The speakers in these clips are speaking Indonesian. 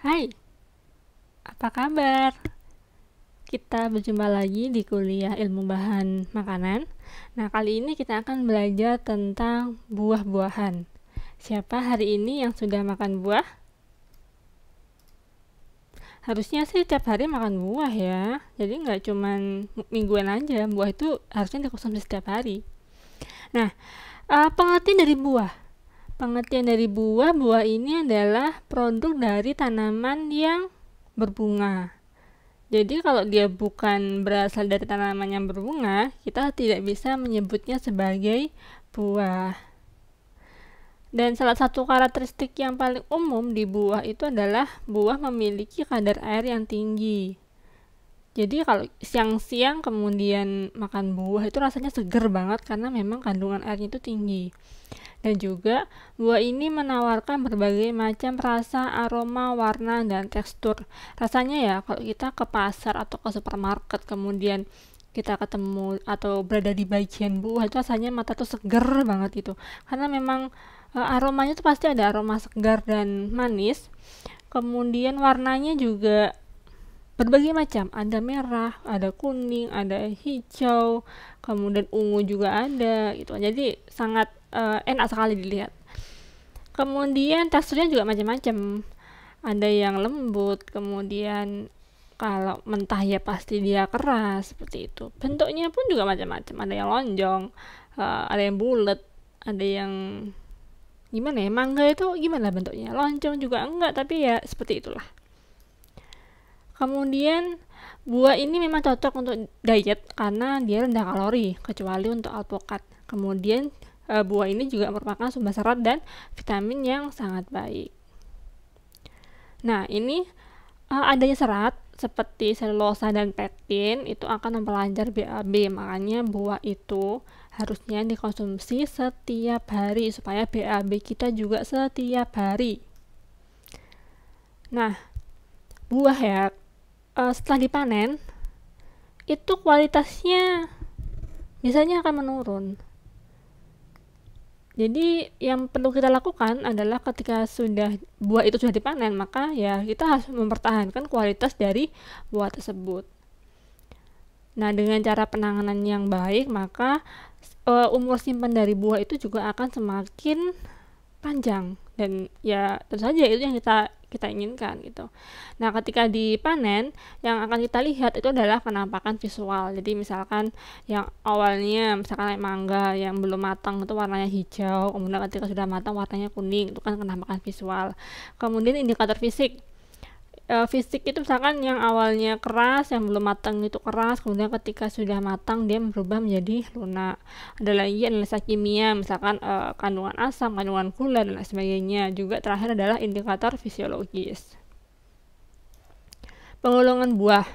Hai, apa kabar? Kita berjumpa lagi di kuliah ilmu bahan makanan. Nah, kali ini kita akan belajar tentang buah-buahan. Siapa hari ini yang sudah makan buah? Harusnya sih tiap hari makan buah ya. Jadi nggak cuman mingguan aja. Buah itu harusnya dikonsumsi setiap hari. Nah, pengertian dari buah. Pengertian dari buah, buah ini adalah produk dari tanaman yang berbunga. Jadi kalau dia bukan berasal dari tanaman yang berbunga, kita tidak bisa menyebutnya sebagai buah. Dan salah satu karakteristik yang paling umum di buah itu adalah buah memiliki kadar air yang tinggi. Jadi kalau siang-siang kemudian makan buah itu rasanya seger banget karena memang kandungan airnya itu tinggi. Dan juga buah ini menawarkan berbagai macam rasa, aroma, warna, dan tekstur. Rasanya ya kalau kita ke pasar atau ke supermarket kemudian kita ketemu atau berada di bagian buah itu rasanya mata tuh seger banget gitu. Karena memang aromanya tuh pasti ada aroma segar dan manis. Kemudian warnanya juga berbagai macam, ada merah, ada kuning, ada hijau, kemudian ungu juga ada gitu. Jadi sangat enak sekali dilihat. Kemudian teksturnya juga macam-macam, ada yang lembut, kemudian kalau mentah ya pasti dia keras seperti itu. Bentuknya pun juga macam-macam, ada yang lonjong, ada yang bulat, ada yang gimana ya, mangga itu gimana bentuknya, lonjong juga enggak, tapi ya seperti itulah. Kemudian buah ini memang cocok untuk diet karena dia rendah kalori, kecuali untuk alpukat. Kemudian buah ini juga merupakan sumber serat dan vitamin yang sangat baik. Nah, ini adanya serat seperti selulosa dan pektin itu akan memperlancar BAB. Makanya buah itu harusnya dikonsumsi setiap hari supaya BAB kita juga setiap hari. Nah, buah ya setelah dipanen itu kualitasnya biasanya akan menurun. Jadi yang perlu kita lakukan adalah ketika buah itu sudah dipanen, maka ya kita harus mempertahankan kualitas dari buah tersebut. Nah, dengan cara penanganan yang baik, maka umur simpan dari buah itu juga akan semakin panjang, dan ya tentu saja itu yang kita inginkan gitu. Nah, ketika dipanen yang akan kita lihat itu adalah penampakan visual. Jadi misalkan yang awalnya misalkan mangga yang belum matang itu warnanya hijau, kemudian ketika sudah matang warnanya kuning, itu kan penampakan visual. Kemudian indikator fisik, fisik itu misalkan yang awalnya keras, yang belum matang itu keras, kemudian ketika sudah matang dia berubah menjadi lunak. Ada lagi analisa kimia, misalkan kandungan asam, kandungan gula, dan lain sebagainya. Juga terakhir adalah indikator fisiologis. Penggolongan buah.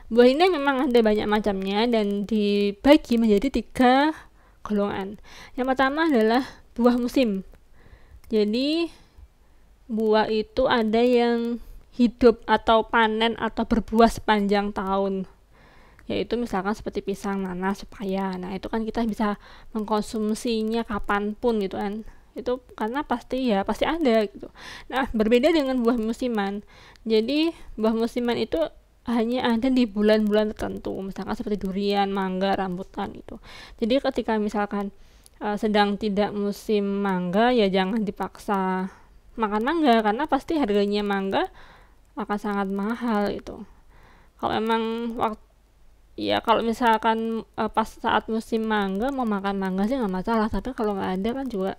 Buah ini memang ada banyak macamnya dan dibagi menjadi 3 golongan. Yang pertama adalah buah musim. Jadi buah itu ada yang hidup atau panen atau berbuah sepanjang tahun, yaitu misalkan seperti pisang, nanas, pepaya. Nah, itu kan kita bisa mengkonsumsinya kapanpun gitu kan, itu karena pasti ada gitu. Nah, berbeda dengan buah musiman. Jadi buah musiman itu hanya ada di bulan-bulan tertentu, misalkan seperti durian, mangga, rambutan itu. Jadi ketika misalkan sedang tidak musim mangga, ya jangan dipaksa makan mangga karena pasti harganya mangga akan sangat mahal itu. Kalau emang kalau misalkan pas saat musim mangga mau makan mangga sih nggak masalah, tapi kalau nggak ada kan juga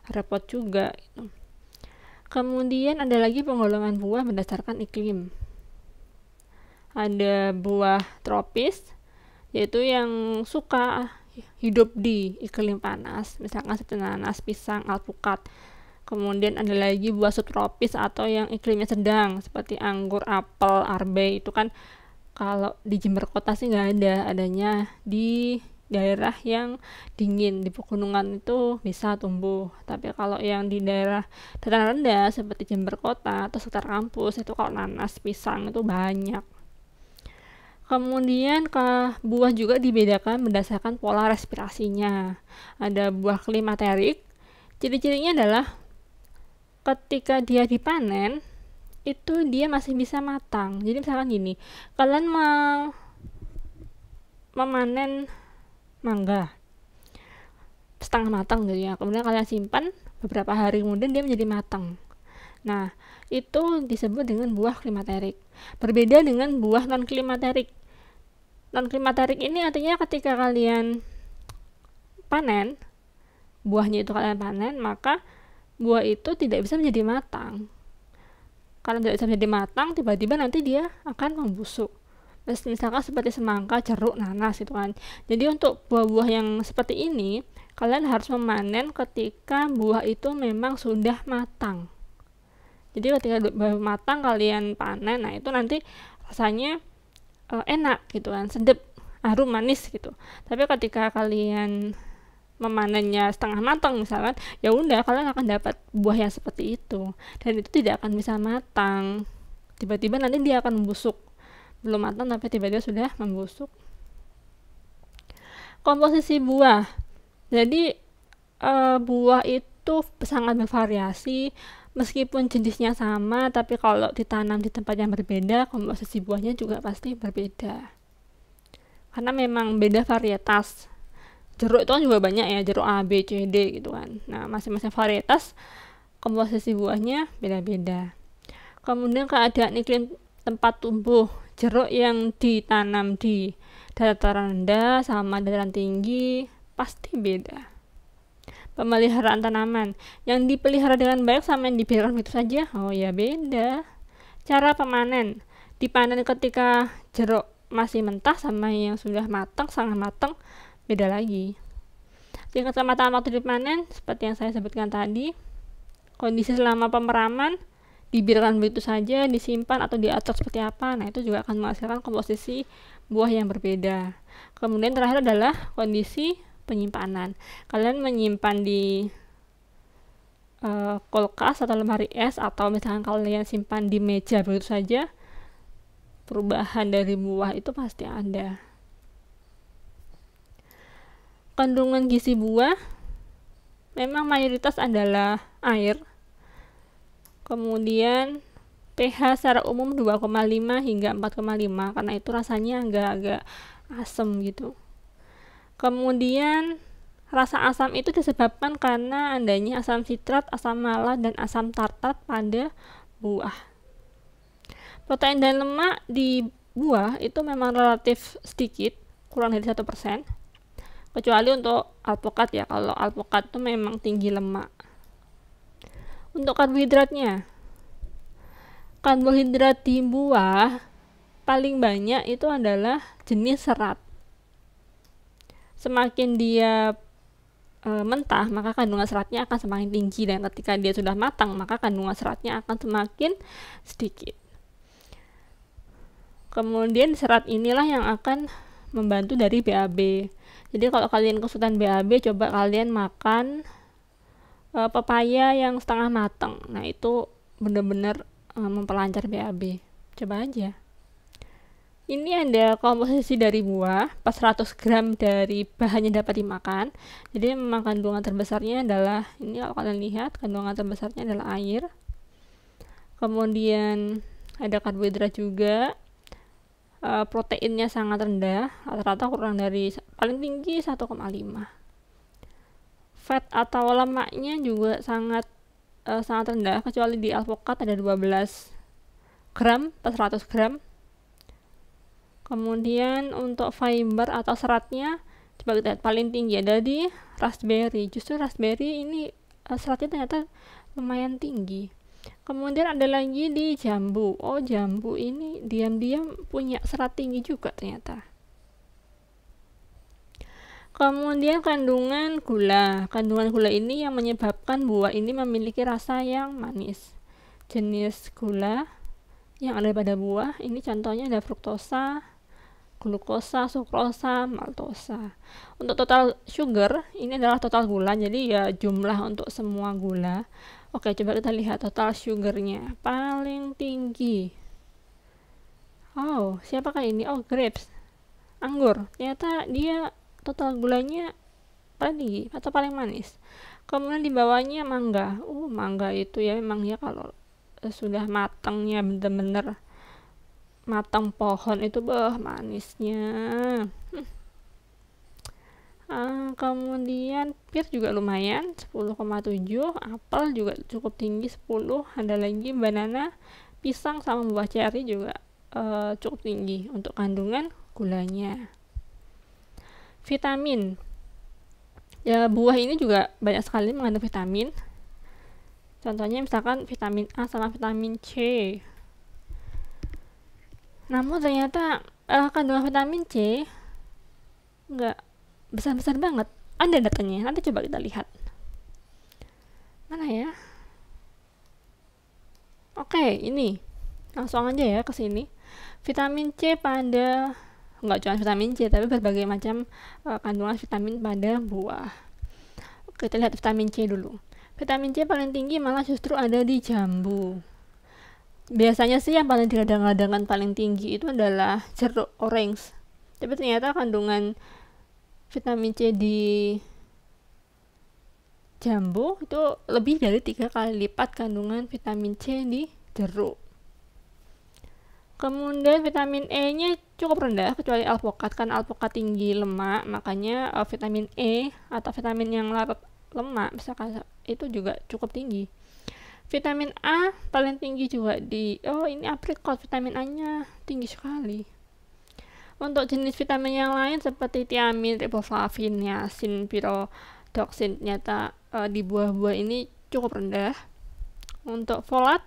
repot juga gitu. Kemudian ada lagi penggolongan buah berdasarkan iklim. Ada buah tropis, yaitu yang suka hidup di iklim panas, misalkan seperti nanas, pisang, alpukat. Kemudian ada lagi buah subtropis atau yang iklimnya sedang seperti anggur, apel, arbe. Itu kan kalau di Jember Kota sih nggak ada, adanya di daerah yang dingin, di pegunungan itu bisa tumbuh. Tapi kalau yang di daerah dataran rendah seperti Jember Kota atau sekitar kampus itu kalau nanas, pisang itu banyak. Kemudian buah juga dibedakan berdasarkan pola respirasinya. Ada buah klimaterik. Ciri-cirinya adalah ketika dia dipanen itu dia masih bisa matang. Jadi misalkan gini, kalian mau memanen mangga setengah matang gitu ya, kemudian kalian simpan beberapa hari kemudian dia menjadi matang. Nah, itu disebut dengan buah klimaterik. Berbeda dengan buah non klimaterik. Non klimaterik ini artinya ketika kalian panen, buahnya itu kalian panen, maka buah itu tidak bisa menjadi matang. Karena tidak bisa menjadi matang, tiba-tiba nanti dia akan membusuk. Misalkan seperti semangka, jeruk, nanas gitu kan. Jadi untuk buah-buah yang seperti ini, kalian harus memanen ketika buah itu memang sudah matang. Jadi ketika buah matang kalian panen, nah itu nanti rasanya enak gitu kan, sedap, harum, manis gitu. Tapi ketika kalian memanennya setengah matang misalkan, ya udah kalian akan dapat buah yang seperti itu dan itu tidak akan bisa matang. Tiba-tiba nanti dia akan membusuk, belum matang tapi tiba-tiba sudah membusuk. Komposisi buah, jadi buah itu sangat bervariasi, meskipun jenisnya sama tapi kalau ditanam di tempat yang berbeda, komposisi buahnya juga pasti berbeda karena memang beda varietas. Jeruk itu kan juga banyak ya, jeruk A, B, C, D gitu kan. Nah, masing-masing varietas komposisi buahnya beda-beda. Kemudian keadaan iklim tempat tumbuh, jeruk yang ditanam di dataran rendah sama dataran tinggi pasti beda. Pemeliharaan tanaman, yang dipelihara dengan baik sama yang dibiarkan begitu saja, oh ya beda. Cara pemanen, dipanen ketika jeruk masih mentah sama yang sudah matang, sangat matang, beda lagi. Tingkat kematangan waktu dipanen seperti yang saya sebutkan tadi. Kondisi selama pemeraman, dibiarkan begitu saja, disimpan atau diatur seperti apa, nah itu juga akan menghasilkan komposisi buah yang berbeda. Kemudian terakhir adalah kondisi penyimpanan. Kalian menyimpan di kulkas atau lemari es, atau misalkan kalian simpan di meja begitu saja, perubahan dari buah itu pasti ada. Kandungan gizi buah memang mayoritas adalah air. Kemudian pH secara umum 2,5 hingga 4,5 karena itu rasanya agak-agak asam gitu. Kemudian rasa asam itu disebabkan karena adanya asam sitrat, asam malat, dan asam tartar pada buah. Protein dan lemak di buah itu memang relatif sedikit, kurang dari 1%. Kecuali untuk alpukat ya, kalau alpukat itu memang tinggi lemak. Untuk karbohidratnya, karbohidrat di buah paling banyak itu adalah jenis serat. Semakin dia mentah, maka kandungan seratnya akan semakin tinggi, dan ketika dia sudah matang, maka kandungan seratnya akan semakin sedikit. Kemudian serat inilah yang akan membantu dari BAB. Jadi kalau kalian kesulitan BAB, coba kalian makan pepaya yang setengah matang. Nah, itu benar-benar memperlancar BAB. Coba aja. Ini ada komposisi dari buah, 400 gram dari bahannya dapat dimakan. Jadi memang kandungan terbesarnya adalah, ini kalau kalian lihat, kandungan terbesarnya adalah air. Kemudian ada karbohidrat juga. Proteinnya sangat rendah, rata-rata kurang dari, paling tinggi 1,5. Fat atau lemaknya juga sangat rendah, kecuali di alpukat ada 12 gram per 100 gram. Kemudian untuk fiber atau seratnya, coba kita lihat, paling tinggi ada di raspberry. Justru raspberry ini seratnya ternyata lumayan tinggi. Kemudian ada lagi di jambu. Oh, jambu ini diam-diam punya serat tinggi juga ternyata. Kemudian kandungan gula. Kandungan gula ini yang menyebabkan buah ini memiliki rasa yang manis. Jenis gula yang ada pada buah ini contohnya ada fruktosa, glukosa, sukrosa, maltosa. Untuk total sugar, ini adalah total gula, jadi ya jumlah untuk semua gula. Oke, coba kita lihat total sugarnya. Paling tinggi. Oh, siapakah ini? Oh, grapes. Anggur. Ternyata dia total gulanya paling tinggi atau paling manis. Kemudian di bawahnya mangga. Mangga itu ya memang ya kalau sudah matangnya bener-bener matang pohon itu, manisnya. Kemudian pir juga lumayan 10,7, apel juga cukup tinggi 10, ada lagi banana, pisang sama buah ceri juga cukup tinggi untuk kandungan gulanya. Vitamin, ya buah ini juga banyak sekali mengandung vitamin. Contohnya misalkan vitamin A sama vitamin C. Namun ternyata kandungan vitamin C nggak besar-besar banget. Ada datanya, nanti coba kita lihat. Mana ya? Oke, ini langsung aja ya ke sini. Vitamin C pada, nggak cuma vitamin C, tapi berbagai macam kandungan vitamin pada buah. Oke, kita lihat vitamin C dulu. Vitamin C paling tinggi malah justru ada di jambu. Biasanya sih yang paling digadang-gadangkan paling tinggi itu adalah jeruk orange. Tapi ternyata kandungan vitamin C di jambu itu lebih dari 3 kali lipat kandungan vitamin C di jeruk. Kemudian vitamin E nya cukup rendah kecuali alpukat, karena alpukat tinggi lemak, makanya vitamin E atau vitamin yang larut lemak misalkan itu juga cukup tinggi. Vitamin A paling tinggi juga di ini aprikot, vitamin A nya tinggi sekali. Untuk jenis vitamin yang lain seperti tiamin, riboflavin, niacin, pyridoxine ternyata di buah-buah ini cukup rendah. Untuk folat,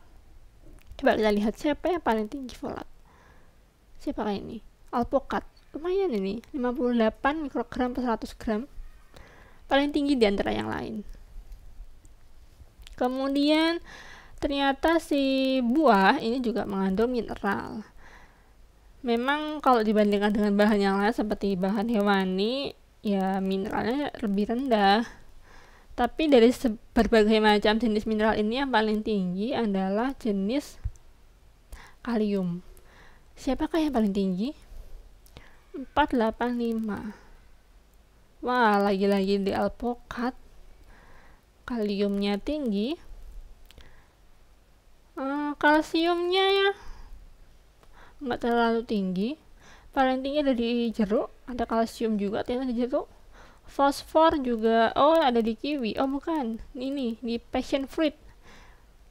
coba kita lihat siapa yang paling tinggi folat. Siapa ini? Alpukat, lumayan ini, 58 mikrogram per 100 gram. Paling tinggi di antara yang lain. Kemudian ternyata si buah ini juga mengandung mineral. Memang kalau dibandingkan dengan bahan yang lain seperti bahan hewani, ya mineralnya lebih rendah. Tapi dari berbagai macam jenis mineral ini yang paling tinggi adalah jenis kalium. Siapakah yang paling tinggi? 485. Wah, lagi-lagi di alpukat kaliumnya tinggi. Kalsiumnya ya nggak terlalu tinggi. Paling tinggi ada di jeruk, ada kalsium juga ternyata di jeruk. Fosfor juga ada di kiwi. Bukan, ini di passion fruit,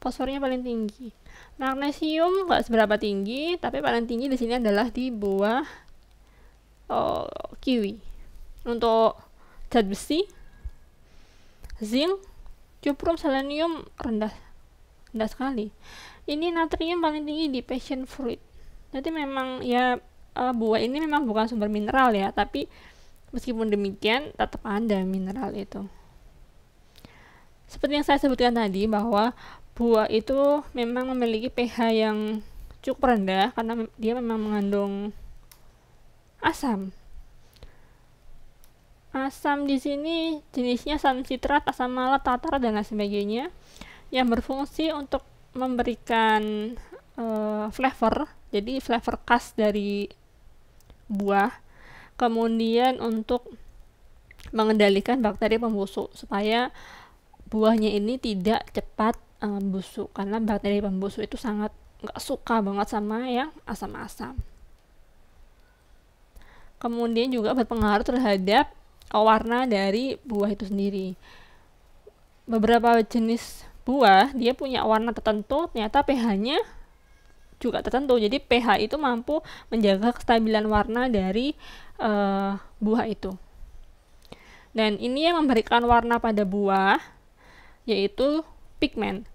fosfornya paling tinggi. Magnesium nggak seberapa tinggi, tapi paling tinggi di sini adalah di buah kiwi. Untuk zat besi, zinc, cuprum, selenium rendah sekali. Ini natrium paling tinggi di passion fruit. Jadi memang ya buah ini memang bukan sumber mineral ya, tapi meskipun demikian tetap ada mineral itu. Seperti yang saya sebutkan tadi bahwa buah itu memang memiliki pH yang cukup rendah karena dia memang mengandung asam. Asam di sini jenisnya asam sitrat, asam malat, tartar dan lain sebagainya yang berfungsi untuk memberikan flavor, jadi flavor khas dari buah. Kemudian untuk mengendalikan bakteri pembusuk supaya buahnya ini tidak cepat busuk, karena bakteri pembusuk itu sangat nggak suka banget sama yang asam-asam. Kemudian juga berpengaruh terhadap warna dari buah itu sendiri. Beberapa jenis buah dia punya warna tertentu, ternyata pH-nya juga tertentu. Jadi pH itu mampu menjaga kestabilan warna dari buah itu. Dan ini yang memberikan warna pada buah yaitu pigmen.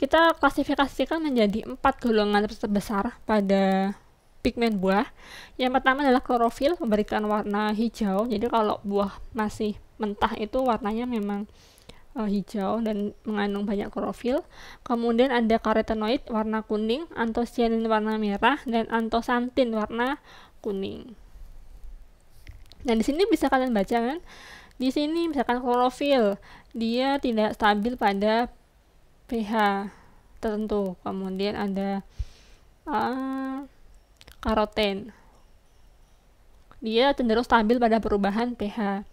Kita klasifikasikan menjadi 4 golongan terbesar pada pigmen buah. Yang pertama adalah klorofil, memberikan warna hijau. Jadi kalau buah masih mentah itu warnanya memang hijau dan mengandung banyak klorofil. Kemudian ada karotenoid warna kuning, antosianin warna merah, dan antosantin warna kuning. Dan di sini bisa kalian baca kan, di sini misalkan klorofil dia tidak stabil pada pH tertentu. Kemudian ada karoten, dia cenderung stabil pada perubahan pH.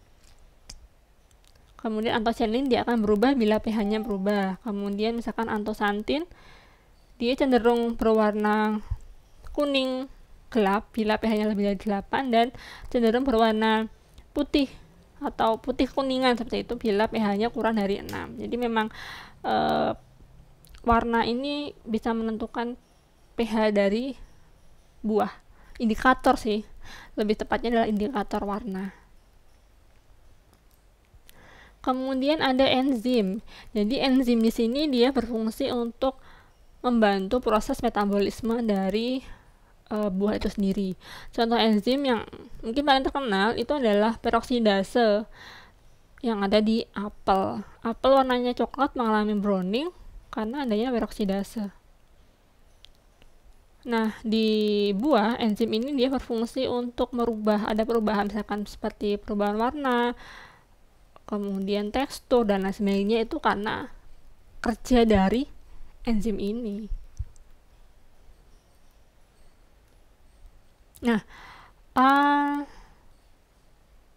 Kemudian antosianin dia akan berubah bila pH-nya berubah. Kemudian misalkan antosantin dia cenderung berwarna kuning gelap bila pH-nya lebih dari 8 dan cenderung berwarna putih atau putih kuningan seperti itu bila pH-nya kurang dari 6. Jadi memang warna ini bisa menentukan pH dari buah. Indikator sih, lebih tepatnya adalah indikator warna. Kemudian ada enzim. Jadi enzim di sini dia berfungsi untuk membantu proses metabolisme dari buah itu sendiri. Contoh enzim yang mungkin paling terkenal itu adalah peroksidase yang ada di apel. Apel warnanya coklat mengalami browning karena adanya peroksidase. Nah, di buah enzim ini dia berfungsi untuk ada perubahan misalkan seperti perubahan warna, kemudian tekstur dan lain sebagainya, itu karena kerja dari enzim ini. Nah,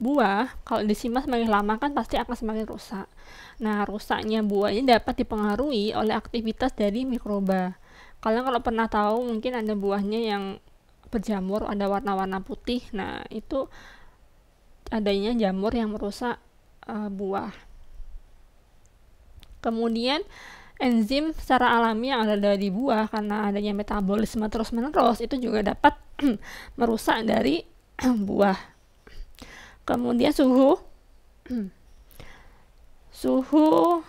buah kalau disimpan semakin lama kan pasti akan semakin rusak. Nah, rusaknya buah ini dapat dipengaruhi oleh aktivitas dari mikroba. Kalian kalau pernah tahu mungkin ada buahnya yang berjamur, ada warna-warna putih. Nah, itu adanya jamur yang merusak buah. Kemudian enzim secara alami yang ada di buah karena adanya metabolisme terus-menerus itu juga dapat merusak dari buah. Kemudian suhu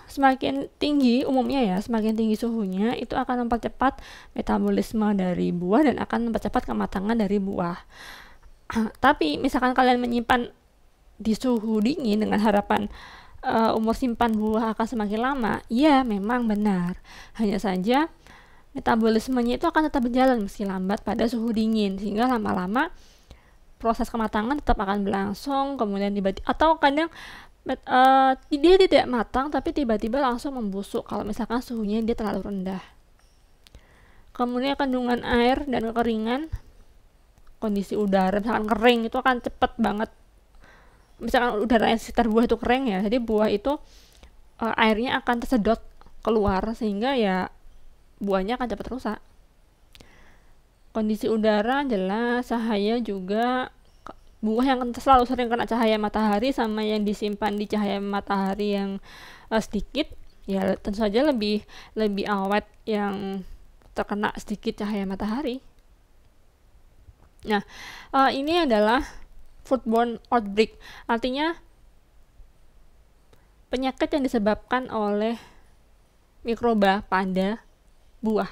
semakin tinggi, umumnya ya semakin tinggi suhunya itu akan mempercepat metabolisme dari buah dan akan mempercepat kematangan dari buah. Tapi misalkan kalian menyimpan di suhu dingin dengan harapan umur simpan buah akan semakin lama, ya memang benar. Hanya saja metabolismenya itu akan tetap berjalan meski lambat pada suhu dingin, sehingga lama-lama proses kematangan tetap akan berlangsung. Kemudian atau kadang dia tidak matang tapi tiba-tiba langsung membusuk kalau misalkan suhunya dia terlalu rendah. Kemudian kandungan air dan kekeringan, kondisi udara misalkan kering itu akan cepat banget. Misalkan udara yang sekitar buah itu kering ya, jadi buah itu airnya akan tersedot keluar sehingga ya buahnya akan cepat rusak. Kondisi udara jelas, cahaya juga. Buah yang selalu sering kena cahaya matahari sama yang disimpan di cahaya matahari yang sedikit, ya tentu saja lebih awet yang terkena sedikit cahaya matahari. Nah, ini adalah foodborne outbreak, artinya penyakit yang disebabkan oleh mikroba pada buah.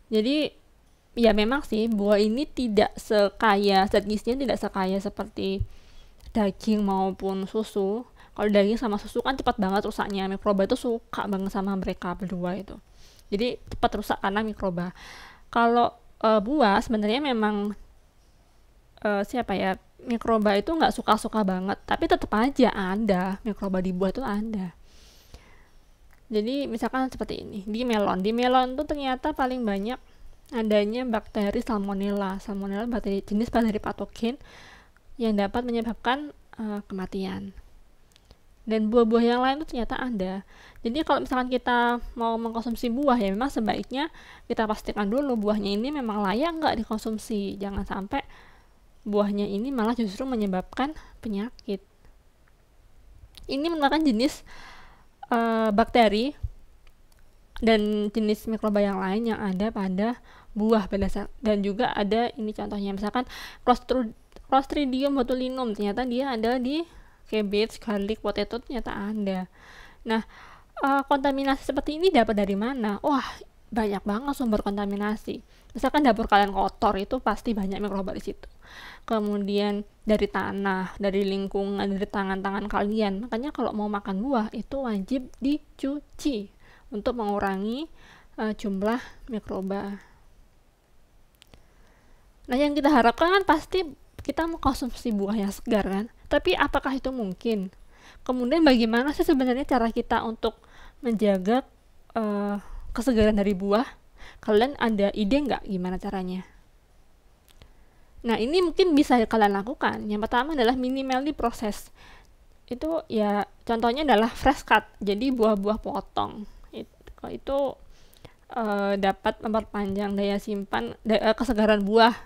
Jadi ya memang sih buah ini tidak sekaya, zat gizinya tidak sekaya seperti daging maupun susu. Kalau daging sama susu kan cepat banget rusaknya, mikroba itu suka banget sama mereka berdua itu, jadi cepat rusak karena mikroba. Kalau buah sebenarnya memang mikroba itu nggak suka-suka banget, tapi tetap aja ada mikroba di buah itu ada. Jadi misalkan seperti ini, di melon tuh ternyata paling banyak adanya bakteri Salmonella jenis bakteri patogen yang dapat menyebabkan kematian. Dan buah-buah yang lain itu ternyata ada. Jadi kalau misalkan kita mau mengkonsumsi buah, ya memang sebaiknya kita pastikan dulu buahnya ini memang layak nggak dikonsumsi. Jangan sampai buahnya ini malah justru menyebabkan penyakit. Ini merupakan jenis bakteri dan jenis mikroba yang lain yang ada pada buah dan juga ada ini contohnya misalkan Clostridium botulinum, ternyata dia ada di cabbage, garlic, potato, ternyata ada. Nah, kontaminasi seperti ini dapat dari mana? Wah, banyak banget sumber kontaminasi. Misalkan dapur kalian kotor, itu pasti banyak mikroba di situ. Kemudian dari tanah, dari lingkungan, dari tangan-tangan kalian. Makanya kalau mau makan buah itu wajib dicuci untuk mengurangi jumlah mikroba. Nah, yang kita harapkan kan pasti kita mau konsumsi buah yang segar kan. Tapi apakah itu mungkin? Kemudian bagaimana sih sebenarnya cara kita untuk menjaga kesegaran dari buah? Kalian ada ide nggak gimana caranya? Nah, ini mungkin bisa kalian lakukan. Yang pertama adalah minimally proses. Itu ya contohnya adalah fresh cut. Jadi buah-buah potong. Itu dapat memperpanjang daya simpan kesegaran buah,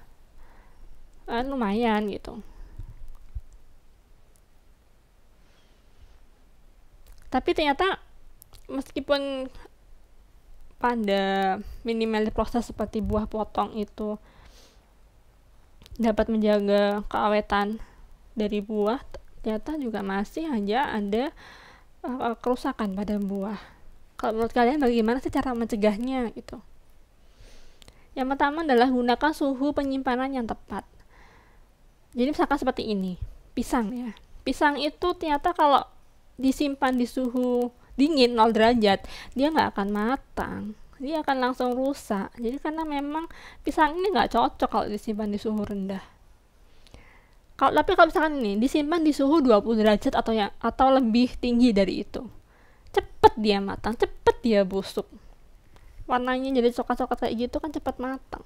lumayan gitu. Tapi ternyata meskipun pada minimal proses seperti buah potong itu dapat menjaga keawetan dari buah, ternyata juga masih aja ada kerusakan pada buah. Kalau menurut kalian bagaimana sih cara mencegahnya gitu? Yang pertama adalah gunakan suhu penyimpanan yang tepat. Jadi misalkan seperti ini, pisang ya. Pisang itu ternyata kalau disimpan di suhu dingin 0 derajat, dia nggak akan matang, dia akan langsung rusak. Jadi karena memang pisang ini nggak cocok kalau disimpan di suhu rendah. Tapi kalau misalkan ini disimpan di suhu 20 derajat atau lebih tinggi dari itu, cepet dia matang, cepet dia busuk. Warnanya jadi coklat-coklat kayak gitu kan cepet matang.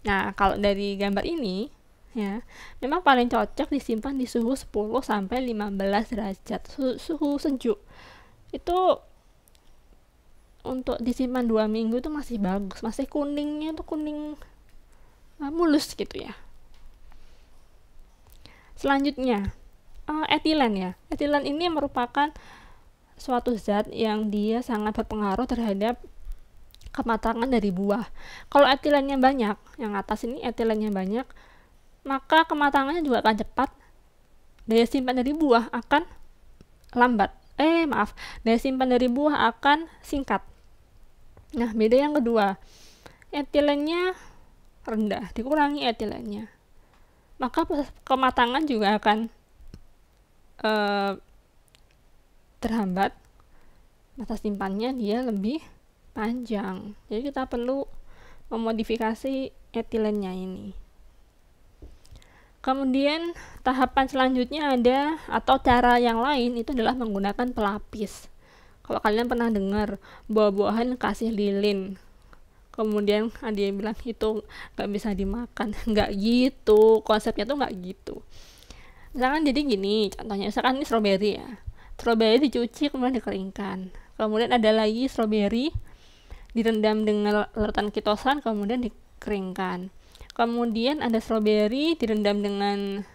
Nah, kalau dari gambar ini ya, memang paling cocok disimpan di suhu 10 sampai 15 derajat, suhu sejuk. Itu untuk disimpan 2 minggu itu masih bagus, masih kuningnya itu kuning mulus gitu ya. Selanjutnya etilen ya. Etilen ini merupakan suatu zat yang dia sangat berpengaruh terhadap kematangan dari buah. Kalau etilennya banyak, yang atas ini etilennya banyak, maka kematangannya juga akan cepat. Daya simpan dari buah akan lambat. Daya simpan dari buah akan singkat. Nah, beda yang kedua, etilennya rendah, dikurangi etilennya, maka proses kematangan juga akan terhambat. Masa simpannya dia lebih panjang. Jadi kita perlu memodifikasi etilennya ini. Kemudian tahapan selanjutnya ada, atau cara yang lain itu adalah menggunakan pelapis. Kalau kalian pernah dengar buah-buahan kasih lilin, kemudian ada yang bilang itu nggak bisa dimakan, nggak gitu, konsepnya tuh nggak gitu. Misalkan jadi gini, contohnya misalkan ini stroberi ya, stroberi dicuci kemudian dikeringkan, kemudian ada lagi stroberi direndam dengan larutan kitosan kemudian dikeringkan. Kemudian ada stroberi direndam dengan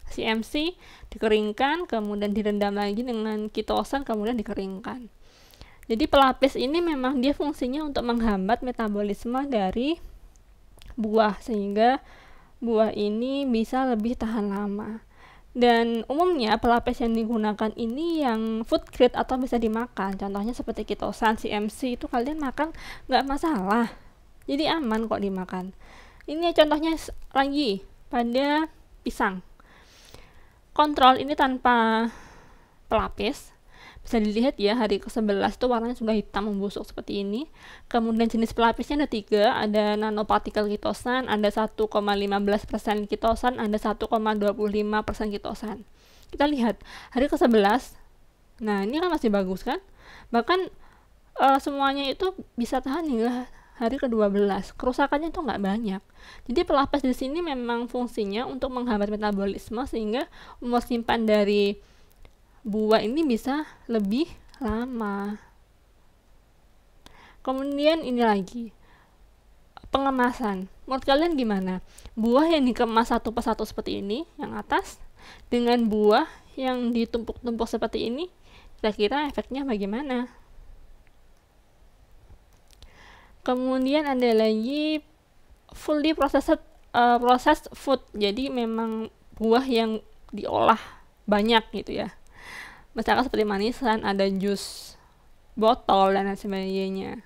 CMC, dikeringkan, kemudian direndam lagi dengan kitosan, kemudian dikeringkan. Jadi pelapis ini memang dia fungsinya untuk menghambat metabolisme dari buah, sehingga buah ini bisa lebih tahan lama. Dan umumnya pelapis yang digunakan ini yang food grade atau bisa dimakan. Contohnya seperti kitosan, CMC, itu kalian makan nggak masalah. Jadi aman kok dimakan. Ini contohnya lagi pada pisang. Kontrol ini tanpa pelapis. Bisa dilihat ya, hari ke-11 itu warnanya sudah hitam membusuk seperti ini. Kemudian jenis pelapisnya ada 3, ada nanopartikel kitosan, ada 1,15% kitosan, ada 1,25% kitosan. Kita lihat hari ke-11. Nah, ini kan masih bagus kan? Bahkan semuanya itu bisa tahan hingga hari ke-12. Kerusakannya itu nggak banyak. Jadi pelapis di sini memang fungsinya untuk menghambat metabolisme sehingga umur simpan dari buah ini bisa lebih lama. Kemudian ini lagi, pengemasan. Menurut kalian gimana? Buah yang dikemas satu persatu seperti ini, yang atas, dengan buah yang ditumpuk-tumpuk seperti ini, kira-kira efeknya bagaimana? Kemudian ada lagi fully processed food. Jadi memang buah yang diolah banyak gitu ya. Misalkan seperti manisan, ada jus botol dan lain sebagainya.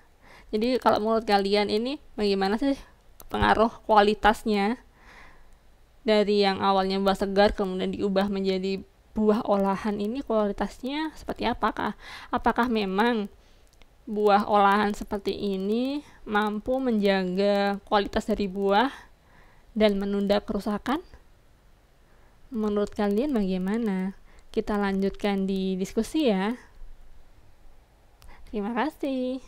Jadi kalau menurut kalian ini bagaimana sih pengaruh kualitasnya dari yang awalnya buah segar kemudian diubah menjadi buah olahan ini, kualitasnya seperti apakah? Apakah memang buah olahan seperti ini mampu menjaga kualitas dari buah dan menunda kerusakan? Menurut kalian bagaimana? Kita lanjutkan di diskusi ya. Terima kasih.